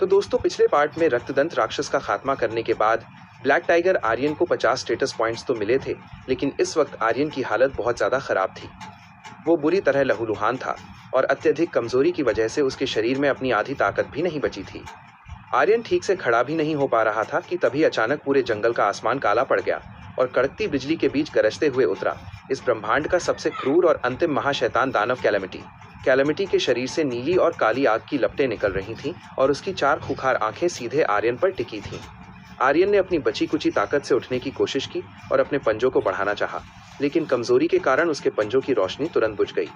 तो दोस्तों, पिछले पार्ट में रक्तदंत राक्षस का खात्मा करने के बाद ब्लैक टाइगर आर्यन को 50 स्टेटस पॉइंट्स तो मिले थे, लेकिन इस वक्त आर्यन की हालत बहुत ज़्यादा ख़राब थी। वो बुरी तरह लहूलुहान था और अत्यधिक कमजोरी की वजह से उसके शरीर में अपनी आधी ताकत भी नहीं बची थी। आर्यन ठीक से खड़ा भी नहीं हो पा रहा था कि तभी अचानक पूरे जंगल का आसमान काला पड़ गया और कड़कती बिजली के बीच गरजते हुए उतरा इस ब्रह्मांड का सबसे क्रूर और अंतिम महाशैतान दानव कैलेमिटी। कैलेमिटी के शरीर से नीली और काली आग की लपटें निकल रही थीं और उसकी 4 खूंखार आंखें सीधे आर्यन पर टिकी थीं। आर्यन ने अपनी बची कुची ताकत से उठने की कोशिश की और अपने पंजों को बढ़ाना चाहा, लेकिन कमजोरी के कारण उसके पंजों की रोशनी तुरंत बुझ गई।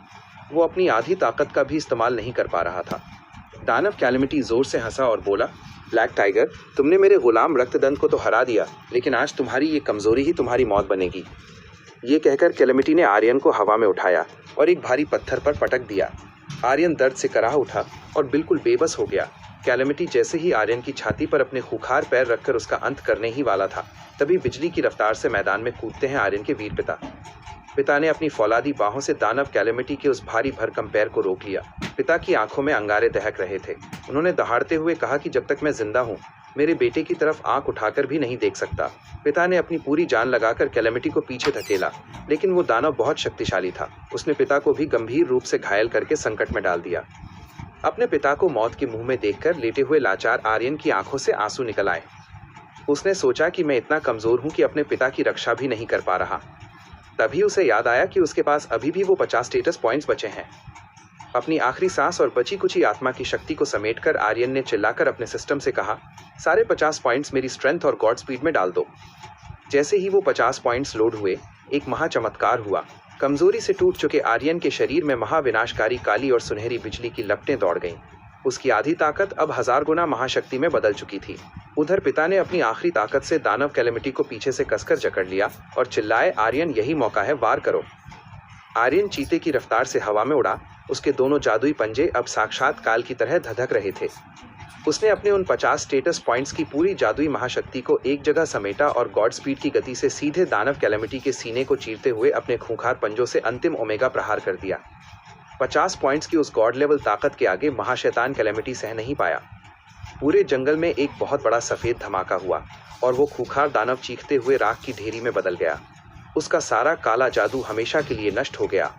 वो अपनी आधी ताकत का भी इस्तेमाल नहीं कर पा रहा था। दानव कैलेमिटी जोर से हंसा और बोला, ब्लैक टाइगर, तुमने मेरे गुलाम रक्तदंत को तो हरा दिया, लेकिन आज तुम्हारी ये कमजोरी ही तुम्हारी मौत बनेगी। ये कहकर कैलेमिटी ने आर्यन को हवा में उठाया और एक भारी पत्थर पर पटक दिया। आर्यन दर्द से कराह उठा और बिल्कुल बेबस हो गया। कैलेमिटी जैसे ही आर्यन की छाती पर अपने खूंखार पैर रखकर उसका अंत करने ही वाला था, तभी बिजली की रफ्तार से मैदान में कूदते हैं आर्यन के वीर पिता। पिता ने अपनी फौलादी बाहों से दानव कैलेमिटी के उस भारी भरकम पैर को रोक लिया। पिता की आंखों में अंगारे दहक रहे थे। उन्होंने दहाड़ते हुए कहा कि जब तक मैं जिंदा हूँ, मेरे बेटे की तरफ आंख उठाकर भी नहीं देख सकता। पिता ने अपनी पूरी जान लगाकर कैलेमिटी को पीछे धकेला, लेकिन वो दानव बहुत शक्तिशाली था। उसने पिता को भी गंभीर रूप से घायल करके संकट में डाल दिया। अपने पिता को मौत के मुंह में देखकर लेटे हुए लाचार आर्यन की आंखों से आंसू निकल आए। उसने सोचा कि मैं इतना कमजोर हूं कि अपने पिता की रक्षा भी नहीं कर पा रहा। तभी उसे याद आया कि उसके पास अभी भी वो 50 स्टेटस पॉइंट्स बचे हैं। अपनी आखिरी सांस और बची कुची आत्मा की शक्ति को समेटकर आर्यन ने चिल्लाकर अपने सिस्टम से कहा, सारे 50 पॉइंट्स मेरी स्ट्रेंथ और गॉड स्पीड में डाल दो। जैसे ही वो 50 पॉइंट्स लोड हुए, एक महाचमत्कार हुआ। कमजोरी से टूट चुके आर्यन के शरीर में महाविनाशकारी काली और सुनहरी बिजली की लपटें दौड़ गईं। उसकी आधी ताकत अब 1000 गुना महाशक्ति में बदल चुकी थी। उधर पिता ने अपनी आखिरी ताकत से दानव कैलेमिटी को पीछे से कसकर जकड़ लिया और चिल्लाए, आर्यन, यही मौका है, वार करो। आर्यन चीते की रफ्तार से हवा में उड़ा। उसके दोनों जादुई पंजे अब साक्षात काल की तरह धधक रहे थे। उसने अपने उन 50 स्टेटस पॉइंट्स की पूरी जादुई महाशक्ति को एक जगह समेटा और गॉड स्पीड की गति से सीधे दानव कैलेमिटी के सीने को चीरते हुए अपने खूंखार पंजों से अंतिम ओमेगा प्रहार कर दिया। 50 पॉइंट्स की उस गॉड लेवल ताकत के आगे महाशैतान कैलेमिटी सह नहीं पाया। पूरे जंगल में एक बहुत बड़ा सफेद धमाका हुआ और वो खूंखार दानव चीखते हुए राख की ढेरी में बदल गया। उसका सारा काला जादू हमेशा के लिए नष्ट हो गया।